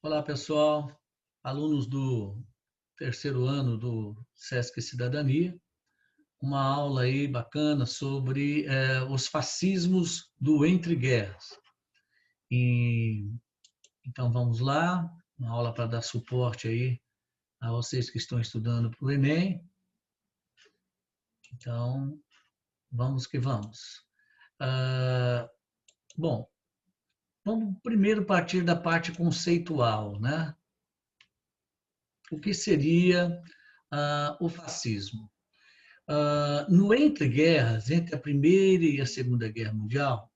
Olá, pessoal, alunos do terceiro ano do SESC Cidadania, uma aula aí bacana sobre os fascismos do Entre Guerras. Então vamos lá, uma aula para dar suporte aí a vocês que estão estudando para o Enem. Então, vamos que vamos. Bom, vamos primeiro partir da parte conceitual, né? O que seria o fascismo? No entre guerras, entre a Primeira e a Segunda Guerra Mundial,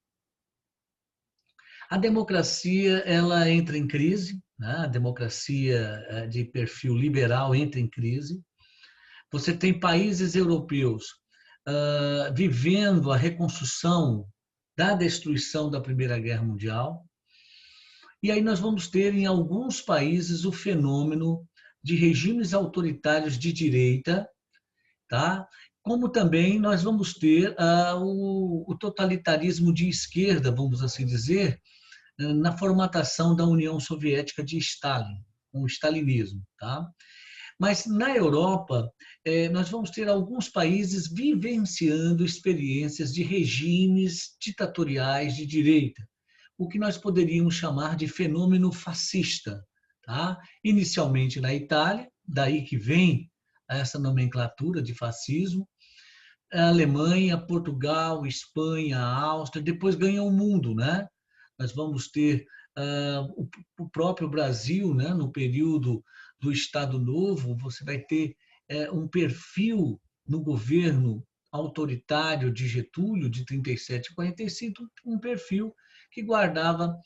a democracia ela entra em crise, né? A democracia de perfil liberal entra em crise. Você tem países europeus vivendo a reconstrução da destruição da Primeira Guerra Mundial. E aí nós vamos ter em alguns países o fenômeno de regimes autoritários de direita, tá? Como também nós vamos ter o totalitarismo de esquerda, vamos assim dizer, na formatação da União Soviética de Stalin, o stalinismo. Tá? Mas na Europa, nós vamos ter alguns países vivenciando experiências de regimes ditatoriais de direita, o que nós poderíamos chamar de fenômeno fascista. Tá? Inicialmente na Itália, daí que vem essa nomenclatura de fascismo, a Alemanha, Portugal, Espanha, Áustria, depois ganha o mundo, né? Nós vamos ter o próprio Brasil, né? No período do Estado Novo, você vai ter um perfil no governo autoritário de Getúlio, de 37 a 45, um perfil que guardava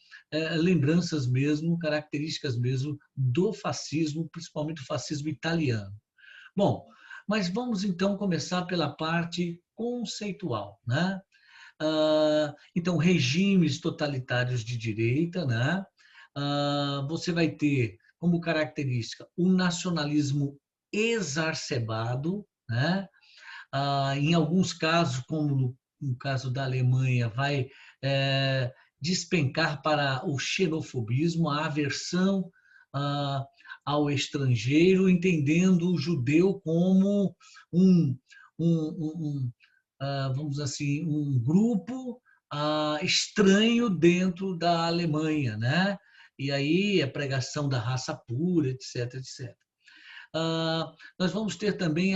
lembranças mesmo, características mesmo do fascismo, principalmente o fascismo italiano. Bom, mas vamos então começar pela parte conceitual, né? Então, regimes totalitários de direita, né? Você vai ter como característica o nacionalismo exacerbado, né? Em alguns casos, como no caso da Alemanha, vai despencar para o xenofobismo, a aversão ah, ao estrangeiro, entendendo o judeu como um, vamos dizer assim, um grupo estranho dentro da Alemanha, né? E aí a pregação da raça pura, etc, etc. Nós vamos ter também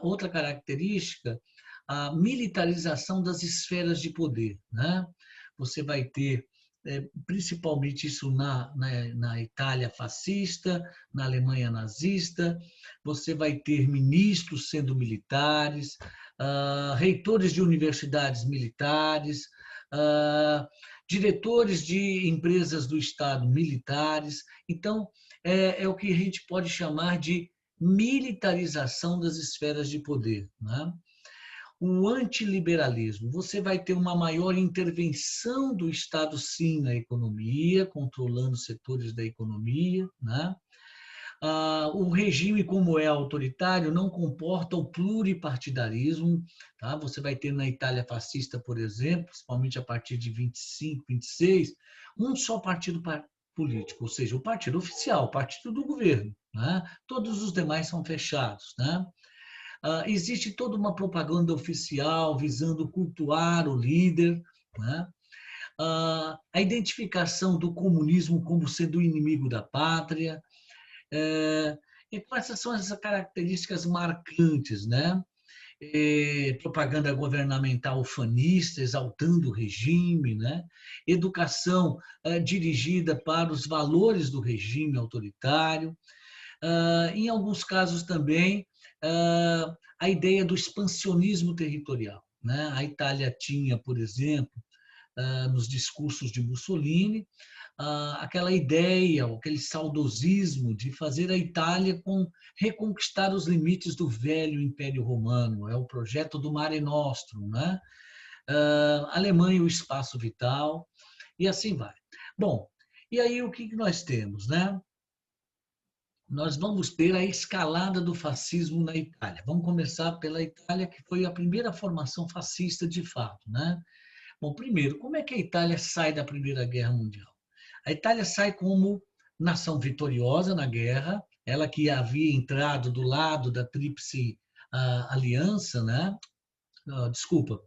outra característica, a militarização das esferas de poder, né? Você vai ter principalmente isso na Itália fascista, na Alemanha nazista, você vai ter ministros sendo militares, reitores de universidades militares, diretores de empresas do Estado militares. Então, é o que a gente pode chamar de militarização das esferas de poder, né? O antiliberalismo, você vai ter uma maior intervenção do Estado, sim, na economia, controlando setores da economia, né? O regime, como é autoritário, não comporta o pluripartidarismo. Tá? Você vai ter na Itália fascista, por exemplo, principalmente a partir de 25, 26, um só partido político, ou seja, o partido oficial, o partido do governo. Né? Todos os demais são fechados. Né? Existe toda uma propaganda oficial visando cultuar o líder. Né? A identificação do comunismo como sendo o inimigo da pátria. Então, essas são as características marcantes, né? Propaganda governamental ufanista, exaltando o regime, né? Educação dirigida para os valores do regime autoritário. Em alguns casos também, a ideia do expansionismo territorial, né? A Itália tinha, por exemplo, nos discursos de Mussolini, aquela ideia, aquele saudosismo de fazer a Itália reconquistar os limites do velho Império Romano, é o projeto do Mare Nostrum, né? Alemanha, o espaço vital, e assim vai. Bom, e aí o que nós temos, né? Nós vamos ter a escalada do fascismo na Itália. Vamos começar pela Itália, que foi a primeira formação fascista de fato, né? Bom, primeiro, como é que a Itália sai da Primeira Guerra Mundial? A Itália sai como nação vitoriosa na guerra, ela que havia entrado do lado da Tríplice Aliança, né? Desculpa,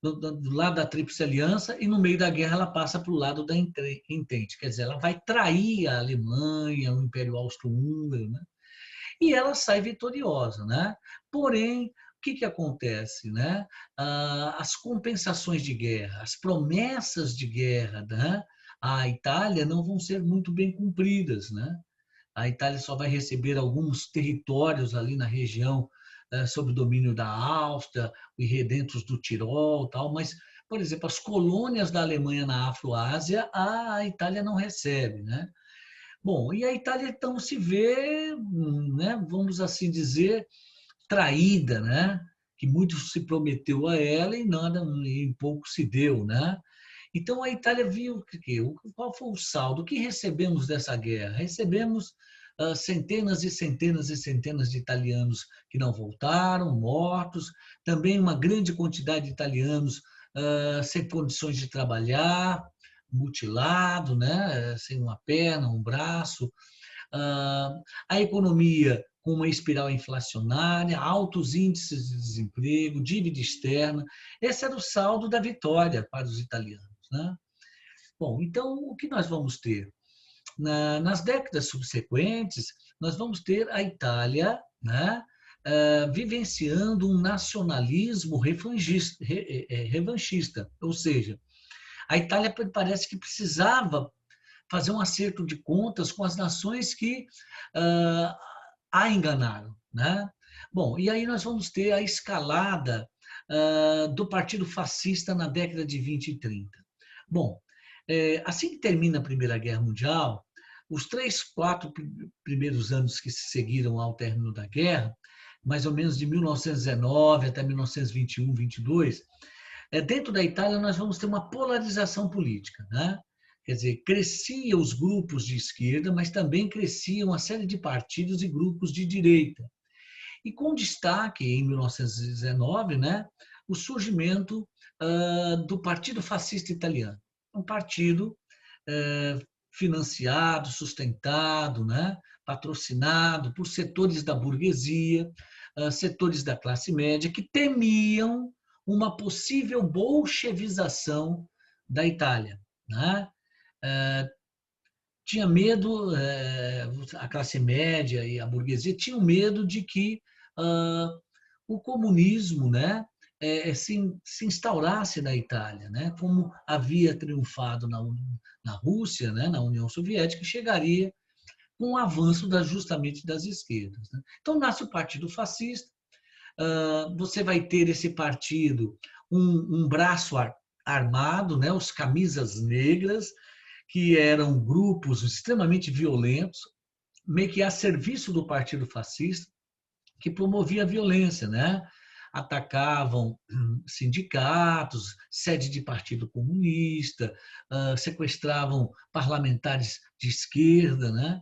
do lado da Tríplice Aliança, e no meio da guerra ela passa para o lado da Entente, quer dizer, ela vai trair a Alemanha, o Império Austro-Húngaro, né? E ela sai vitoriosa, né? Porém, o que acontece, né? As compensações de guerra, as promessas de guerra, né? À Itália não vão ser muito bem cumpridas, né? A Itália só vai receber alguns territórios ali na região sob o domínio da Áustria, os redentos do Tirol, tal, mas, por exemplo, as colônias da Alemanha na Afroásia, a Itália não recebe, né? Bom, e a Itália então se vê, né, vamos assim dizer, traída, né? Que muito se prometeu a ela e nada, em pouco se deu, né? Então a Itália viu qual foi o saldo, o que recebemos dessa guerra? Recebemos centenas e centenas e centenas de italianos que não voltaram, mortos, também uma grande quantidade de italianos sem condições de trabalhar, mutilado, né? Sem uma perna, um braço, a economia com uma espiral inflacionária, altos índices de desemprego, dívida externa. Esse era o saldo da vitória para os italianos, né? Bom, então o que nós vamos ter? Nas décadas subsequentes, nós vamos ter a Itália, né, vivenciando um nacionalismo revanchista, ou seja, a Itália parece que precisava fazer um acerto de contas com as nações que a enganaram, né? Bom, e aí nós vamos ter a escalada do Partido Fascista na década de 20 e 30. Bom, assim que termina a Primeira Guerra Mundial, os 3, 4 primeiros anos que se seguiram ao término da guerra, mais ou menos de 1919 até 1921, 22, dentro da Itália nós vamos ter uma polarização política, né? Quer dizer, cresciam os grupos de esquerda, mas também crescia uma série de partidos e grupos de direita. E com destaque, em 1919, né, o surgimento do Partido Fascista Italiano. Um partido financiado, sustentado, né, patrocinado por setores da burguesia, setores da classe média, que temiam uma possível bolchevização da Itália, né? Tinha medo, a classe média e a burguesia tinham medo de que o comunismo, né, se instaurasse na Itália, né, como havia triunfado na Rússia, né, na União Soviética, chegaria com o avanço justamente das esquerdas, né? Então nasce o Partido Fascista. Você vai ter esse partido, um braço armado, né, os camisas negras, que eram grupos extremamente violentos, meio que a serviço do Partido Fascista, que promovia a violência, né? Atacavam sindicatos, sede de partido comunista, sequestravam parlamentares de esquerda, né?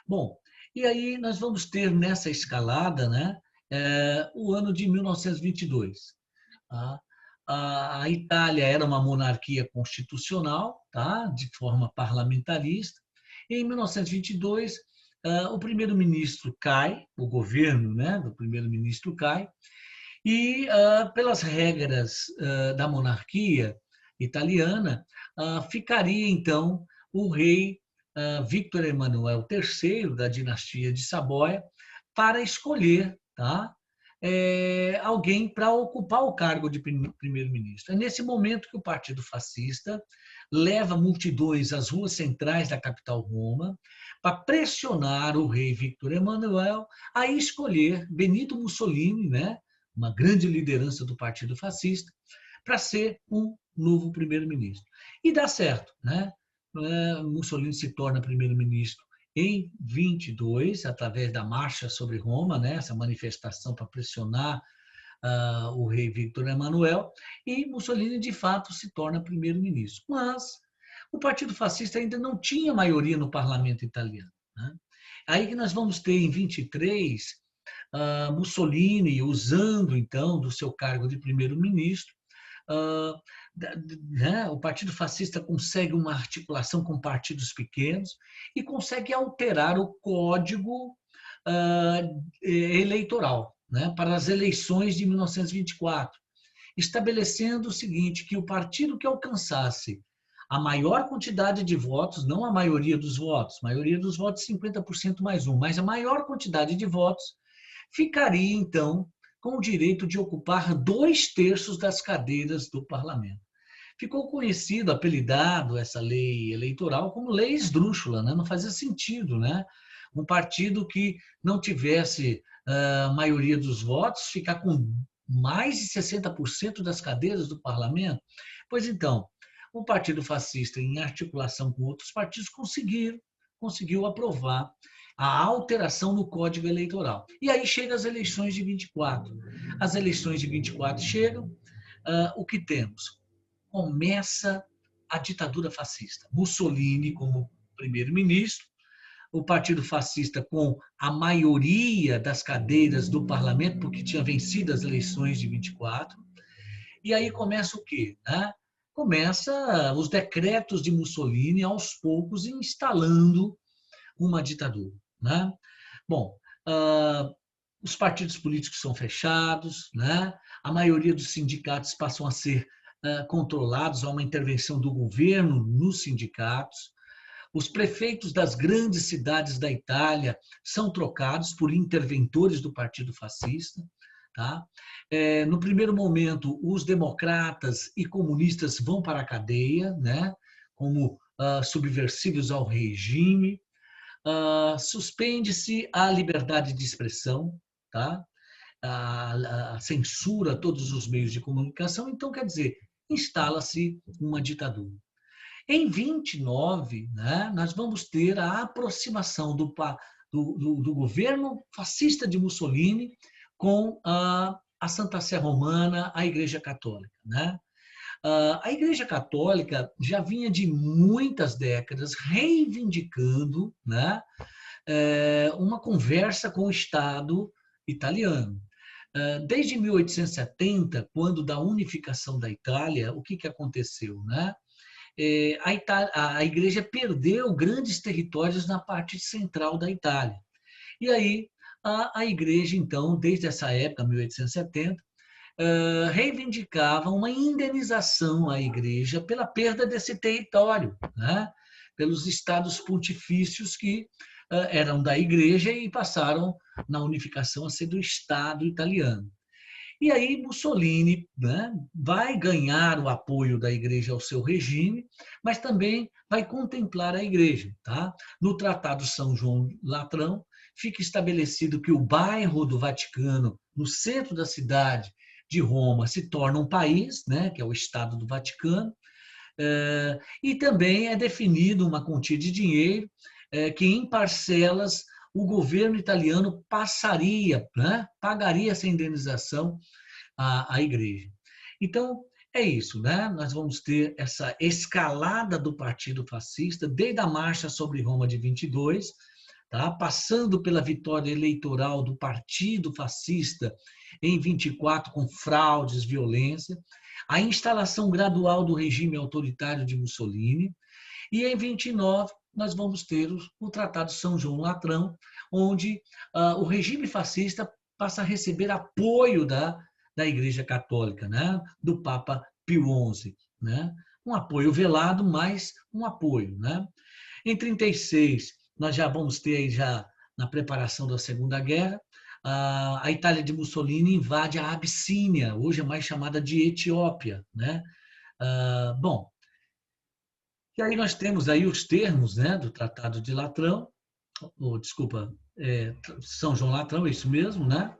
Bom, e aí nós vamos ter nessa escalada, né, o ano de 1922. Tá? A Itália era uma monarquia constitucional, tá? De forma parlamentarista. E em 1922, o primeiro-ministro cai, o governo, né, do primeiro-ministro cai, e pelas regras da monarquia italiana, ficaria então o rei Victor Emanuel III, da dinastia de Saboia, para escolher, tá, alguém para ocupar o cargo de primeiro-ministro. É nesse momento que o Partido Fascista leva multidões às ruas centrais da capital Roma para pressionar o rei Victor Emanuel a escolher Benito Mussolini, né, uma grande liderança do Partido Fascista, para ser um novo primeiro-ministro. E dá certo, né? Mussolini se torna primeiro-ministro em 22, através da Marcha sobre Roma, né? Essa manifestação para pressionar o rei Victor Emanuel, e Mussolini, de fato, se torna primeiro-ministro. Mas o Partido Fascista ainda não tinha maioria no parlamento italiano, né? Aí que nós vamos ter, em 23, Mussolini, usando, então, do seu cargo de primeiro-ministro, né? O Partido Fascista consegue uma articulação com partidos pequenos e consegue alterar o código ah, eleitoral, né? Para as eleições de 1924, estabelecendo o seguinte, que o partido que alcançasse a maior quantidade de votos, não a maioria dos votos 50% mais um, mas a maior quantidade de votos, ficaria, então, com o direito de ocupar 2/3 das cadeiras do parlamento. Ficou conhecido, apelidado, essa lei eleitoral como lei esdrúxula, né? Não fazia sentido, né? Um partido que não tivesse a maioria dos votos ficar com mais de 60% das cadeiras do parlamento. Pois então, o Partido Fascista, em articulação com outros partidos, conseguiu aprovar a alteração no Código Eleitoral. E aí chegam as eleições de 24. As eleições de 24 chegam, o que temos? Começa a ditadura fascista. Mussolini como primeiro-ministro, o Partido Fascista com a maioria das cadeiras do parlamento, porque tinha vencido as eleições de 24. E aí começa o quê? Né? Começa os decretos de Mussolini, aos poucos, instalando uma ditadura. Né? Bom, os partidos políticos são fechados, né? A maioria dos sindicatos passam a ser controlados, há uma intervenção do governo nos sindicatos. Os prefeitos das grandes cidades da Itália são trocados por interventores do Partido Fascista. Tá? No primeiro momento, os democratas e comunistas vão para a cadeia, né? Como subversivos ao regime. Suspende-se a liberdade de expressão, tá? A censura a todos os meios de comunicação. Então, quer dizer, instala-se uma ditadura. Em 29, né, nós vamos ter a aproximação do governo fascista de Mussolini com a Santa Sé Romana, a Igreja Católica. Né? A Igreja Católica já vinha de muitas décadas reivindicando, né, uma conversa com o Estado italiano. Desde 1870, quando da unificação da Itália, o que aconteceu? Né? A Igreja perdeu grandes territórios na parte central da Itália. E aí a Igreja, então, desde essa época, 1870, reivindicava uma indenização à Igreja pela perda desse território, né? Pelos estados pontifícios que eram da Igreja e passaram, na unificação, a ser do Estado italiano. E aí Mussolini, né, vai ganhar o apoio da Igreja ao seu regime, mas também vai contemplar a Igreja. Tá? No Tratado São João Latrão, fica estabelecido que o bairro do Vaticano, no centro da cidade de Roma, se torna um país, né, que é o Estado do Vaticano, e também é definido uma quantia de dinheiro que, em parcelas, o governo italiano passaria, né, pagaria essa indenização à Igreja. Então, é isso, né? Nós vamos ter essa escalada do Partido Fascista, desde a Marcha sobre Roma de 22, tá? Passando pela vitória eleitoral do Partido Fascista em 24, com fraudes, violência, a instalação gradual do regime autoritário de Mussolini, e em 29 nós vamos ter o Tratado São João Latrão, onde o regime fascista passa a receber apoio da Igreja Católica, né? Do Papa Pio XI. Né? Um apoio velado, mas um apoio. Né? Em 36, nós já vamos ter, aí já na preparação da Segunda Guerra, a Itália de Mussolini invade a Abissínia, hoje é mais chamada de Etiópia. Né? Bom, e aí nós temos aí os termos, né, do Tratado de Latrão, desculpa, São João Latrão, é isso mesmo, né?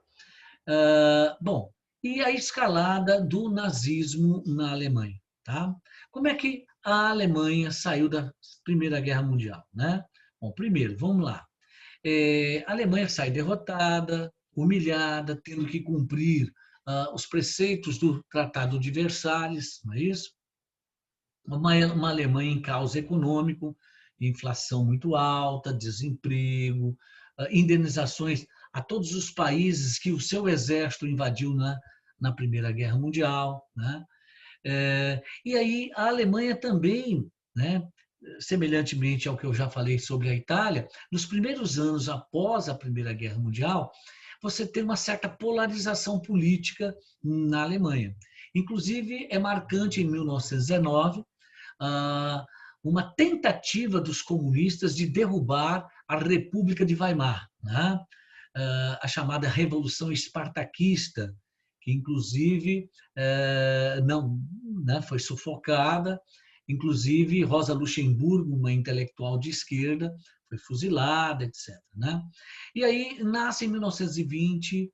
Bom, e a escalada do nazismo na Alemanha. Tá? Como é que a Alemanha saiu da Primeira Guerra Mundial? Né? Bom, primeiro, vamos lá. A Alemanha sai derrotada, humilhada, tendo que cumprir os preceitos do Tratado de Versalhes, não é isso? Uma Alemanha em caos econômico, inflação muito alta, desemprego, indenizações a todos os países que o seu exército invadiu na Primeira Guerra Mundial. Né? E aí a Alemanha também, né, semelhantemente ao que eu já falei sobre a Itália, nos primeiros anos após a Primeira Guerra Mundial, você tem uma certa polarização política na Alemanha. Inclusive, é marcante em 1919 uma tentativa dos comunistas de derrubar a República de Weimar, né? A chamada Revolução Espartaquista, que inclusive não, né, foi sufocada. Inclusive, Rosa Luxemburgo, uma intelectual de esquerda, foi fuzilada, etc. Né? E aí nasce em 1920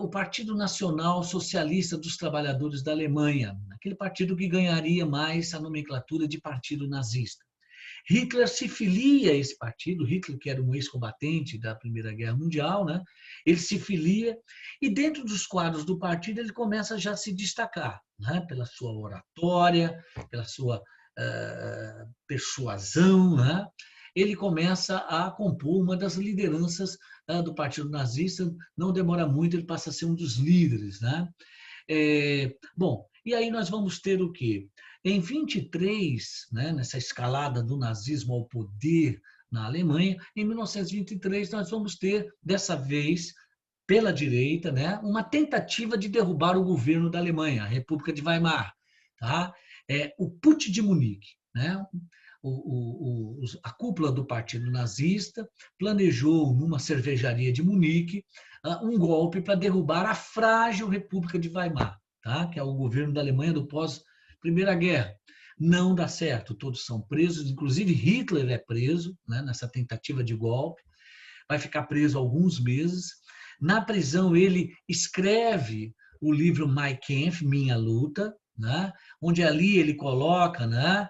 o Partido Nacional Socialista dos Trabalhadores da Alemanha, aquele partido que ganharia mais a nomenclatura de partido nazista. Hitler se filia a esse partido, Hitler, que era um ex-combatente da Primeira Guerra Mundial, né? Ele se filia e dentro dos quadros do partido ele começa já a se destacar, né? Pela sua oratória, pela sua persuasão, né? Ele começa a compor uma das lideranças do Partido Nazista, não demora muito, ele passa a ser um dos líderes, né? Bom, e aí nós vamos ter o quê? Em 23, né, nessa escalada do nazismo ao poder na Alemanha, em 1923 nós vamos ter, dessa vez, pela direita, né, uma tentativa de derrubar o governo da Alemanha, a República de Weimar, tá? O Putsch de Munique, né? A cúpula do partido nazista planejou, numa cervejaria de Munique, um golpe para derrubar a frágil República de Weimar, tá? Que é o governo da Alemanha do pós-Primeira Guerra. Não dá certo, todos são presos, inclusive Hitler é preso, né, nessa tentativa de golpe, vai ficar preso alguns meses. Na prisão, ele escreve o livro Mein Kampf, Minha Luta, né, onde ali ele coloca, né,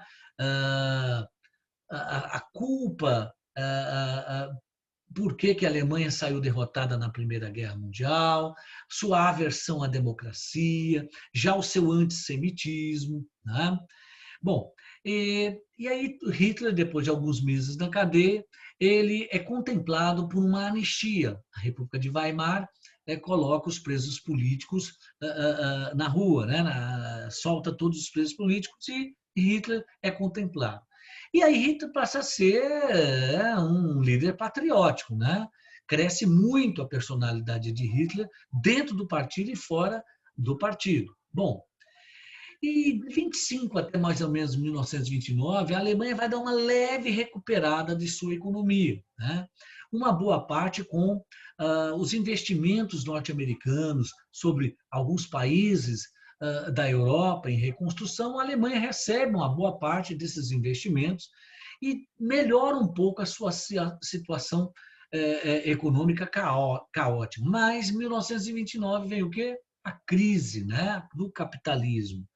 a culpa, por que a Alemanha saiu derrotada na Primeira Guerra Mundial, sua aversão à democracia, já o seu antissemitismo. Né? Bom, e aí Hitler, depois de alguns meses na cadeia, ele é contemplado por uma anistia. A República de Weimar coloca os presos políticos na rua, né? Solta todos os presos políticos e Hitler é contemplado. E aí Hitler passa a ser um líder patriótico, né? Cresce muito a personalidade de Hitler dentro do partido e fora do partido. Bom, e 25 até mais ou menos 1929, a Alemanha vai dar uma leve recuperada de sua economia, né? Uma boa parte com os investimentos norte-americanos sobre alguns países da Europa em reconstrução, a Alemanha recebe uma boa parte desses investimentos e melhora um pouco a sua situação econômica caótica. Mas em 1929 vem o quê? A crise, né, do capitalismo.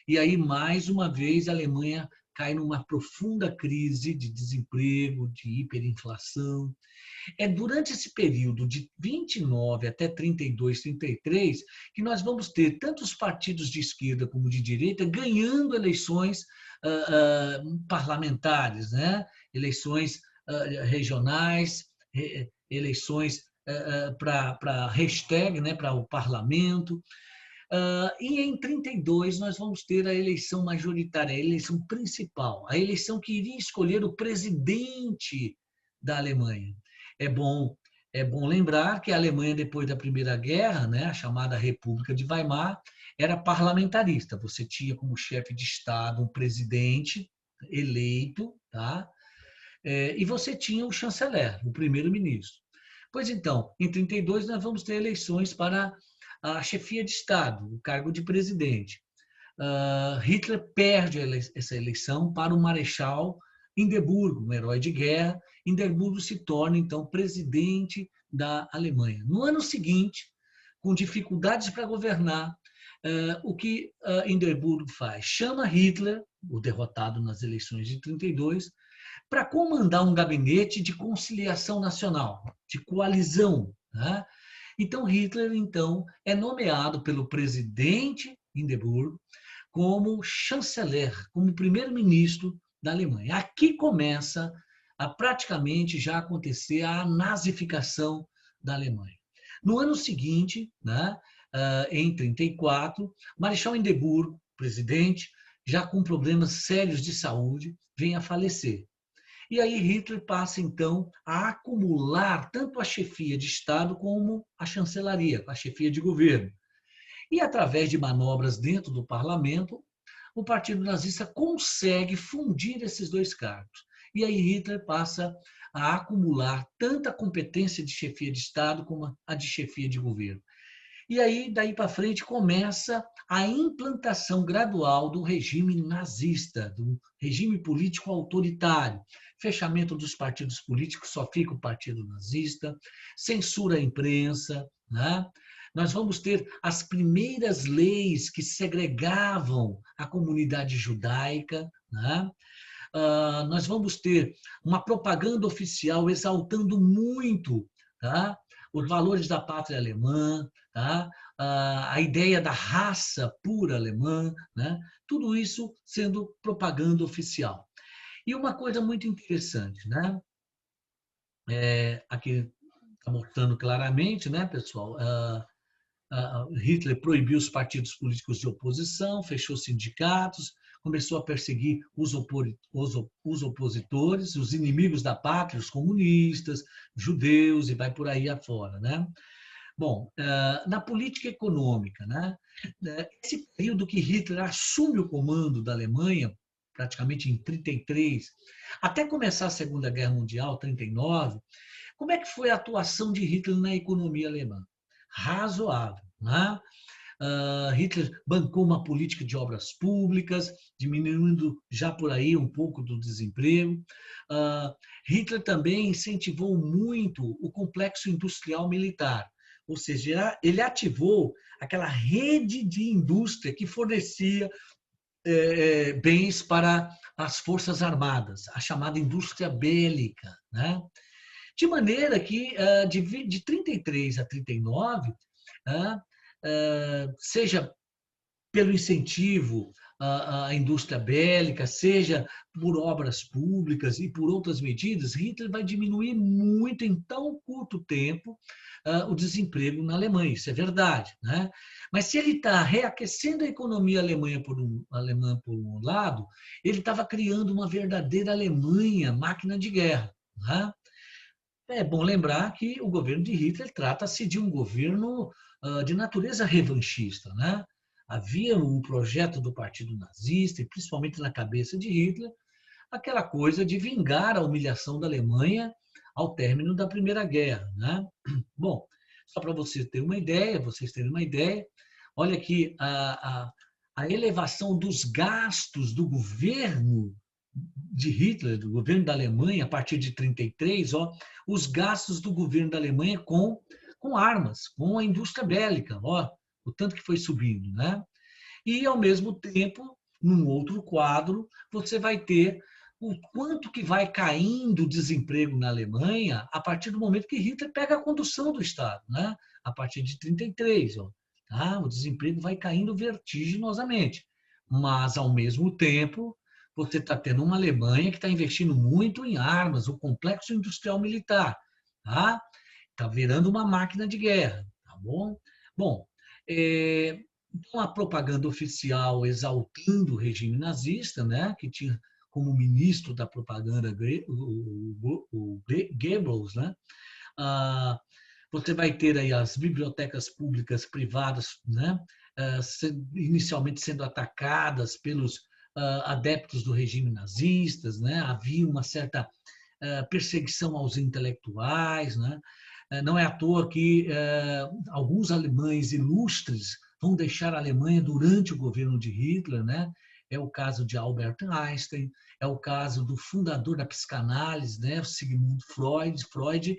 E aí, mais uma vez, a Alemanha cai numa profunda crise de desemprego, de hiperinflação. É durante esse período de 29 até 32, 33, que nós vamos ter tanto os partidos de esquerda como de direita ganhando eleições parlamentares, né? Eleições regionais, eleições para hashtag, né? Para o parlamento. E em 32 nós vamos ter a eleição majoritária, a eleição principal, a eleição que iria escolher o presidente da Alemanha. É bom lembrar que a Alemanha, depois da Primeira Guerra, né, a chamada República de Weimar, era parlamentarista. Você tinha como chefe de Estado um presidente eleito, tá? E você tinha o chanceler, o primeiro-ministro. Pois então, em 32 nós vamos ter eleições para a chefia de Estado, o cargo de presidente. Hitler perde essa eleição para o Marechal Hindenburgo, um herói de guerra. Hindenburgo se torna, então, presidente da Alemanha. No ano seguinte, com dificuldades para governar, o que Hindenburgo faz? Chama Hitler, o derrotado nas eleições de 32, para comandar um gabinete de conciliação nacional, de coalizão. Né? Então, Hitler, então, é nomeado pelo presidente Hindenburgo como chanceler, como primeiro-ministro da Alemanha. Aqui começa a praticamente já acontecer a nazificação da Alemanha. No ano seguinte, né, em 34, Marechal Hindenburgo, presidente, já com problemas sérios de saúde, vem a falecer. E aí Hitler passa, então, a acumular tanto a chefia de Estado como a chancelaria, a chefia de governo. E, através de manobras dentro do parlamento, o Partido Nazista consegue fundir esses dois cargos. E aí Hitler passa a acumular tanta competência de chefia de Estado como a de chefia de governo. E aí, daí para frente, começa a implantação gradual do regime nazista, do regime político autoritário. Fechamento dos partidos políticos, só fica o Partido Nazista, censura à imprensa, né? Nós vamos ter as primeiras leis que segregavam a comunidade judaica, né? Nós vamos ter uma propaganda oficial exaltando muito, tá, os valores da pátria alemã, tá, a ideia da raça pura alemã, né? Tudo isso sendo propaganda oficial. E uma coisa muito interessante, né? Aqui está mostrando claramente, né, pessoal? Hitler proibiu os partidos políticos de oposição, fechou sindicatos, começou a perseguir os opositores, os inimigos da pátria, os comunistas, judeus e vai por aí afora, né? Bom, na política econômica, né? Esse período que Hitler assume o comando da Alemanha, praticamente em 33, até começar a Segunda Guerra Mundial, 39, como é que foi a atuação de Hitler na economia alemã? Razoável, né? Hitler bancou uma política de obras públicas, diminuindo já por aí um pouco do desemprego. Hitler também incentivou muito o complexo industrial militar, ou seja, ele ativou aquela rede de indústria que fornecia bens para as forças armadas, a chamada indústria bélica, né? De maneira que, de 33 a 39, seja pelo incentivo à indústria bélica, seja por obras públicas e por outras medidas, Hitler vai diminuir muito em tão curto tempo o desemprego na Alemanha, isso é verdade, né? Mas se ele está reaquecendo a economia alemã por um lado, ele estava criando uma verdadeira Alemanha, máquina de guerra, né? É bom lembrar que o governo de Hitler trata-se de um governo de natureza revanchista, né? Havia um projeto do Partido Nazista, e principalmente na cabeça de Hitler, aquela coisa de vingar a humilhação da Alemanha ao término da Primeira Guerra, né? Bom, só para vocês terem uma ideia, olha aqui a elevação dos gastos do governo de Hitler, do governo da Alemanha, a partir de 33, os gastos do governo da Alemanha com armas, com a indústria bélica, o tanto que foi subindo, né? E, ao mesmo tempo, num outro quadro, você vai ter o quanto que vai caindo o desemprego na Alemanha a partir do momento que Hitler pega a condução do Estado, né? A partir de 33, tá? O desemprego vai caindo vertiginosamente. Mas, ao mesmo tempo, você está tendo uma Alemanha que está investindo muito em armas, o complexo industrial militar, tá? Está virando uma máquina de guerra, tá bom? Bom, então a propaganda oficial exaltando o regime nazista, né, que tinha como ministro da propaganda o Goebbels, né? Você vai ter aí as bibliotecas públicas privadas, né, inicialmente sendo atacadas pelos adeptos do regime nazistas, né? Havia uma certa perseguição aos intelectuais, né? Não é à toa que alguns alemães ilustres vão deixar a Alemanha durante o governo de Hitler, né? É o caso de Albert Einstein, é o caso do fundador da psicanálise, né? Sigmund Freud. Freud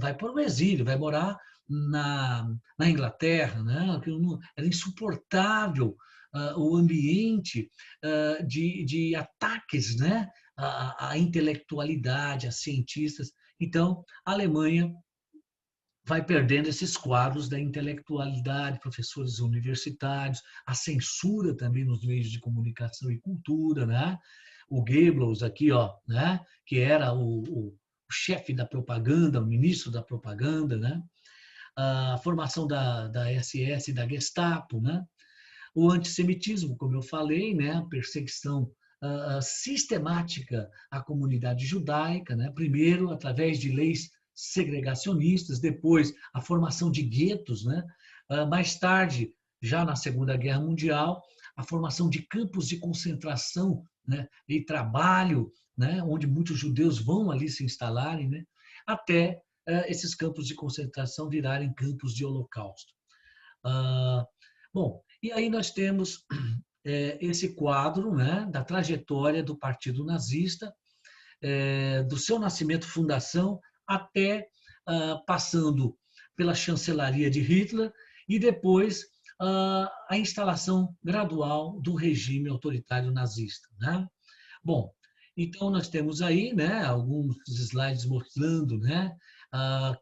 vai para o exílio, vai morar na Inglaterra, né? Era insuportável o ambiente de ataques, né? A intelectualidade, a cientistas. Então, a Alemanha vai perdendo esses quadros da intelectualidade, professores universitários, a censura também nos meios de comunicação e cultura, né? O Goebbels aqui, né? Que era o chefe da propaganda, o ministro da propaganda, né? A formação da SS e da Gestapo, né? O antissemitismo, como eu falei, né? A perseguição sistemática à comunidade judaica, né? Primeiro através de leis segregacionistas, depois a formação de guetos, né? Mais tarde, já na Segunda Guerra Mundial, a formação de campos de concentração, né? E trabalho, né? Onde muitos judeus vão ali se instalarem, né? Até esses campos de concentração virarem campos de holocausto. Bom, e aí nós temos esse quadro, né, da trajetória do Partido Nazista, do seu nascimento, fundação, até passando pela chancelaria de Hitler e depois a instalação gradual do regime autoritário nazista, né? Bom, então nós temos aí, né, alguns slides mostrando, né,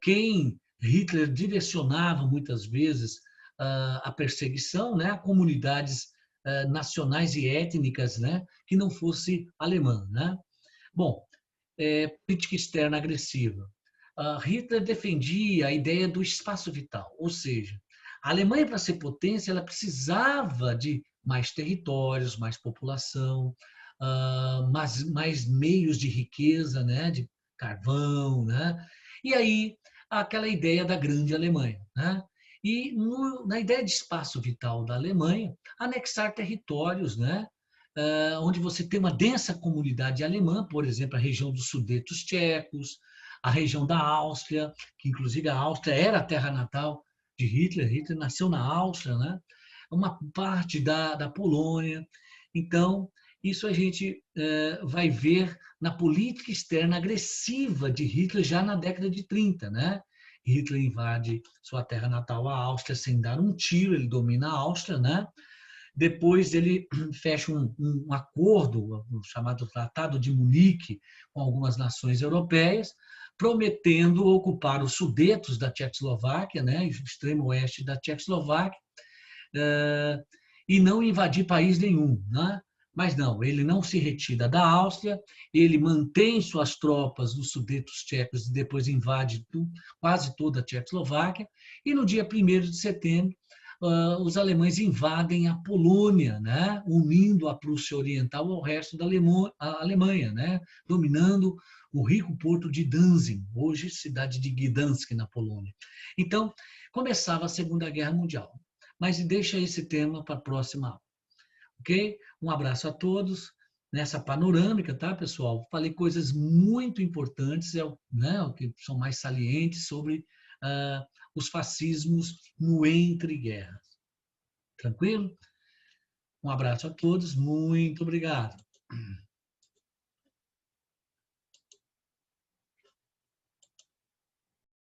quem Hitler direcionava muitas vezes a perseguição, né, a comunidades nacionais e étnicas, né, que não fosse alemã, né? Bom, política externa agressiva. Hitler defendia a ideia do espaço vital, ou seja, a Alemanha, para ser potência, ela precisava de mais territórios, mais população, mais meios de riqueza, né, de carvão, né? E aí aquela ideia da grande Alemanha, né? E na ideia de espaço vital da Alemanha, anexar territórios, né? Onde você tem uma densa comunidade alemã, por exemplo, a região dos Sudetos tchecos, a região da Áustria, que inclusive a Áustria era a terra natal de Hitler. Hitler nasceu na Áustria, né? Uma parte da Polônia. Então, isso a gente vai ver na política externa agressiva de Hitler já na década de 30, né? Hitler invade sua terra natal, a Áustria, sem dar um tiro, ele domina a Áustria, né? Depois ele fecha um acordo, o chamado Tratado de Munique, com algumas nações europeias, prometendo ocupar os Sudetos da Tchecoslováquia, né, o extremo oeste da Tchecoslováquia, e não invadir país nenhum, né? Mas não, ele não se retira da Áustria, ele mantém suas tropas nos Sudetos tchecos e depois invade quase toda a Tchecoslováquia, e no dia 1º de setembro os alemães invadem a Polônia, né? Unindo a Prússia Oriental ao resto da Alemanha, né? Dominando o rico porto de Danzig, hoje cidade de Gdansk, na Polônia. Então, começava a Segunda Guerra Mundial. Mas deixa esse tema para a próxima aula, ok? Um abraço a todos. Nessa panorâmica, tá, pessoal? Falei coisas muito importantes, né, que são mais salientes sobre os fascismos no entre-guerras. Tranquilo? Um abraço a todos, muito obrigado.